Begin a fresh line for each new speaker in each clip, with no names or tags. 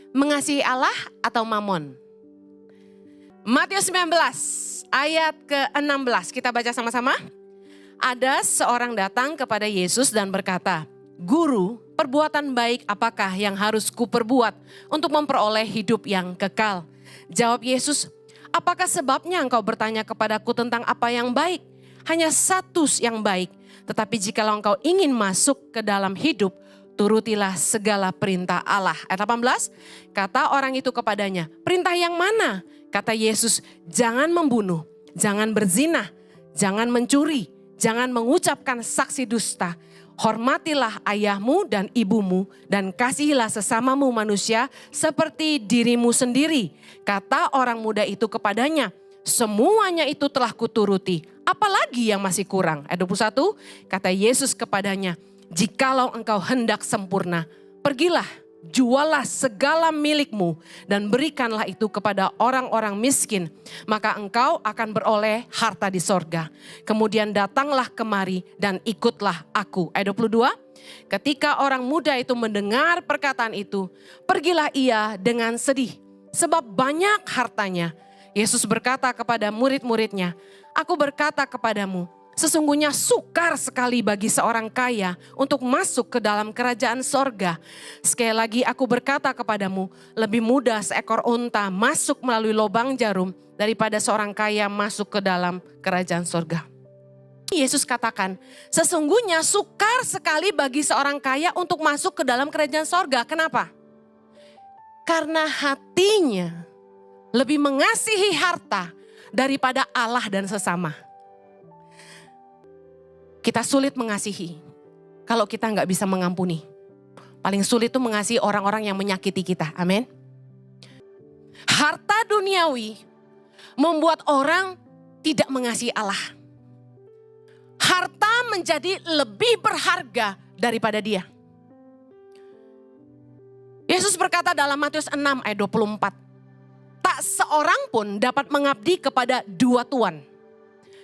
Mengasihi Allah atau mamon? Matius 19 ayat ke-16. Kita baca sama-sama. Ada seorang datang kepada Yesus dan berkata, "Guru, perbuatan baik apakah yang harus kuperbuat untuk memperoleh hidup yang kekal?" Jawab Yesus, "Apakah sebabnya engkau bertanya kepadaku tentang apa yang baik? Hanya satu yang baik. Tetapi jikalau engkau ingin masuk ke dalam hidup, turutilah segala perintah Allah." Ayat 18, kata orang itu kepadanya, "Perintah yang mana?" Kata Yesus, "Jangan membunuh, jangan berzina, jangan mencuri, jangan mengucapkan saksi dusta. Hormatilah ayahmu dan ibumu dan kasihilah sesamamu manusia seperti dirimu sendiri." Kata orang muda itu kepadanya, "Semuanya itu telah kuturuti. Apalagi yang masih kurang?" Ayat 21, kata Yesus kepadanya, "Jikalau engkau hendak sempurna, pergilah, jualah segala milikmu dan berikanlah itu kepada orang-orang miskin, maka engkau akan beroleh harta di sorga. Kemudian datanglah kemari dan ikutlah aku." Ayat 22, ketika orang muda itu mendengar perkataan itu, pergilah ia dengan sedih, sebab banyak hartanya. Yesus berkata kepada murid-muridnya, "Aku berkata kepadamu, sesungguhnya sukar sekali bagi seorang kaya untuk masuk ke dalam kerajaan sorga. Sekali lagi aku berkata kepadamu, lebih mudah seekor unta masuk melalui lubang jarum daripada seorang kaya masuk ke dalam kerajaan sorga." Yesus katakan, sesungguhnya sukar sekali bagi seorang kaya untuk masuk ke dalam kerajaan sorga. Kenapa? Karena hatinya lebih mengasihi harta daripada Allah dan sesama. Kita sulit mengasihi kalau kita nggak bisa mengampuni. Paling sulit itu mengasihi orang-orang yang menyakiti kita. Amin. Harta duniawi membuat orang tidak mengasihi Allah. Harta menjadi lebih berharga daripada dia. Yesus berkata dalam Matius 6 ayat 24, "Tak seorang pun dapat mengabdi kepada dua tuan.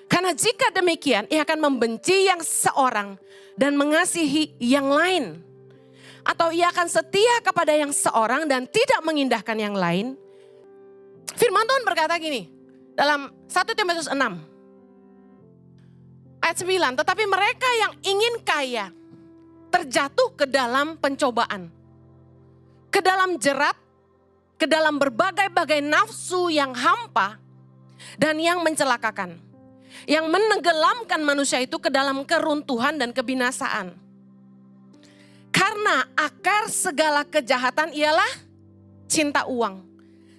Karena jika demikian, ia akan membenci yang seorang dan mengasihi yang lain. Atau ia akan setia kepada yang seorang dan tidak mengindahkan yang lain." Firman Tuhan berkata gini, dalam 1 Timotius 6, ayat 9, "Tetapi mereka yang ingin kaya, terjatuh ke dalam pencobaan, ke dalam jerat, ke dalam berbagai-bagai nafsu yang hampa, dan yang mencelakakan. Yang menenggelamkan manusia itu ke dalam keruntuhan dan kebinasaan. Karena akar segala kejahatan ialah cinta uang.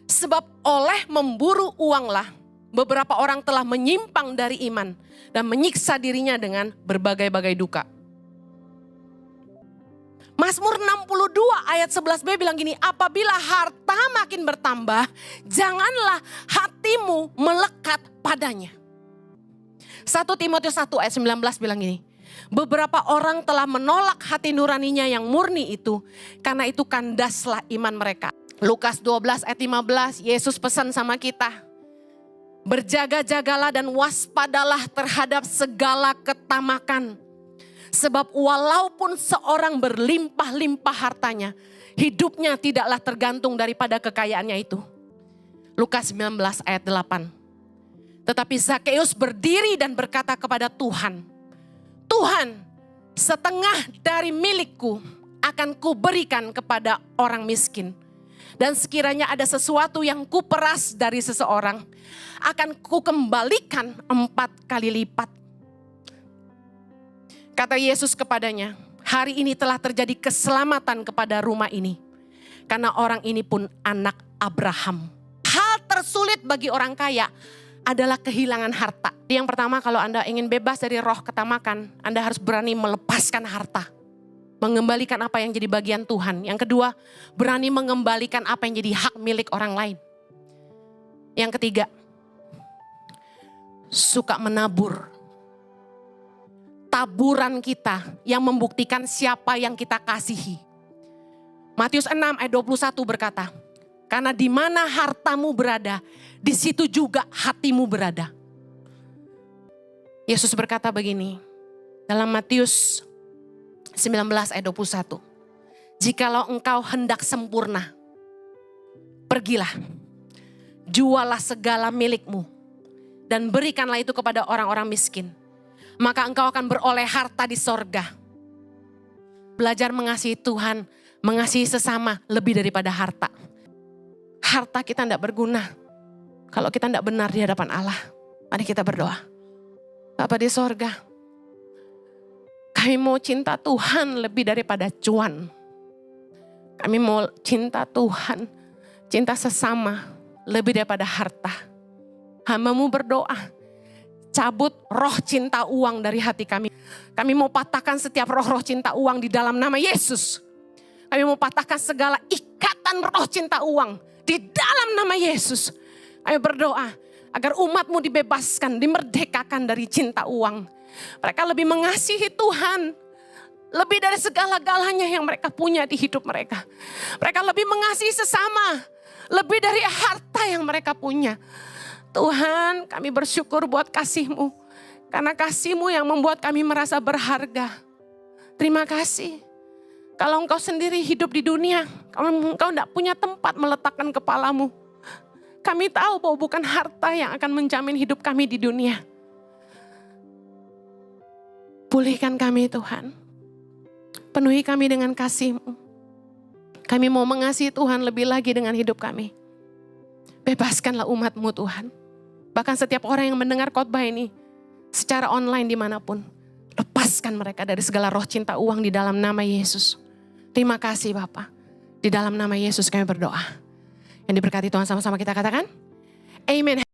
Sebab oleh memburu uanglah beberapa orang telah menyimpang dari iman dan menyiksa dirinya dengan berbagai-bagai duka." Mazmur 62 ayat 11b bilang gini, "Apabila harta makin bertambah, janganlah hatimu melekat padanya." 1 Timotius 1 ayat 19 bilang gini, "Beberapa orang telah menolak hati nuraninya yang murni itu, karena itu kandaslah iman mereka." Lukas 12 ayat 15, Yesus pesan sama kita, "Berjaga-jagalah dan waspadalah terhadap segala ketamakan. Sebab walaupun seorang berlimpah-limpah hartanya, hidupnya tidaklah tergantung daripada kekayaannya itu." Lukas 19 ayat 8. Tetapi Zakeus berdiri dan berkata kepada Tuhan, "Tuhan, setengah dari milikku akan kuberikan kepada orang miskin. Dan sekiranya ada sesuatu yang kuperas dari seseorang, akan kukembalikan 4 kali lipat." Kata Yesus kepadanya, "Hari ini telah terjadi keselamatan kepada rumah ini, karena orang ini pun anak Abraham." Hal tersulit bagi orang kaya adalah kehilangan harta. Yang pertama, kalau Anda ingin bebas dari roh ketamakan, Anda harus berani melepaskan harta. Mengembalikan apa yang jadi bagian Tuhan. Yang kedua, berani mengembalikan apa yang jadi hak milik orang lain. Yang ketiga, suka menabur. Taburan kita yang membuktikan siapa yang kita kasihi. Matius 6 ayat 21 berkata, "Karena di mana hartamu berada, di situ juga hatimu berada." Yesus berkata begini dalam Matius 19 ayat 21. "Jikalau engkau hendak sempurna, pergilah, jualah segala milikmu dan berikanlah itu kepada orang-orang miskin. Maka engkau akan beroleh harta di sorga. Belajar mengasihi Tuhan, mengasihi sesama lebih daripada harta. Harta kita tidak berguna kalau kita tidak benar di hadapan Allah. Mari kita berdoa. Bapa di sorga, kami mau cinta Tuhan lebih daripada cuan. Kami mau cinta Tuhan, cinta sesama lebih daripada harta. Hamba-Mu berdoa, cabut roh cinta uang dari hati kami. Kami mau patahkan setiap roh-roh cinta uang di dalam nama Yesus. Kami mau patahkan segala ikatan roh cinta uang di dalam nama Yesus. Kami berdoa agar umat-Mu dibebaskan, dimerdekakan dari cinta uang. Mereka lebih mengasihi Tuhan, lebih dari segala-galanya yang mereka punya di hidup mereka. Mereka lebih mengasihi sesama, lebih dari harta yang mereka punya. Tuhan, kami bersyukur buat kasih-Mu. Karena kasih-Mu yang membuat kami merasa berharga. Terima kasih. Kalau Engkau sendiri hidup di dunia, Engkau tidak punya tempat meletakkan kepala-Mu. Kami tahu bahwa bukan harta yang akan menjamin hidup kami di dunia. Pulihkan kami Tuhan. Penuhi kami dengan kasih-Mu. Kami mau mengasihi Tuhan lebih lagi dengan hidup kami. Bebaskanlah umat-Mu Tuhan. Bahkan setiap orang yang mendengar khotbah ini secara online dimanapun. Lepaskan mereka dari segala roh cinta uang di dalam nama Yesus. Terima kasih Bapa. Di dalam nama Yesus kami berdoa. Yang diberkati Tuhan sama-sama kita katakan. Amen.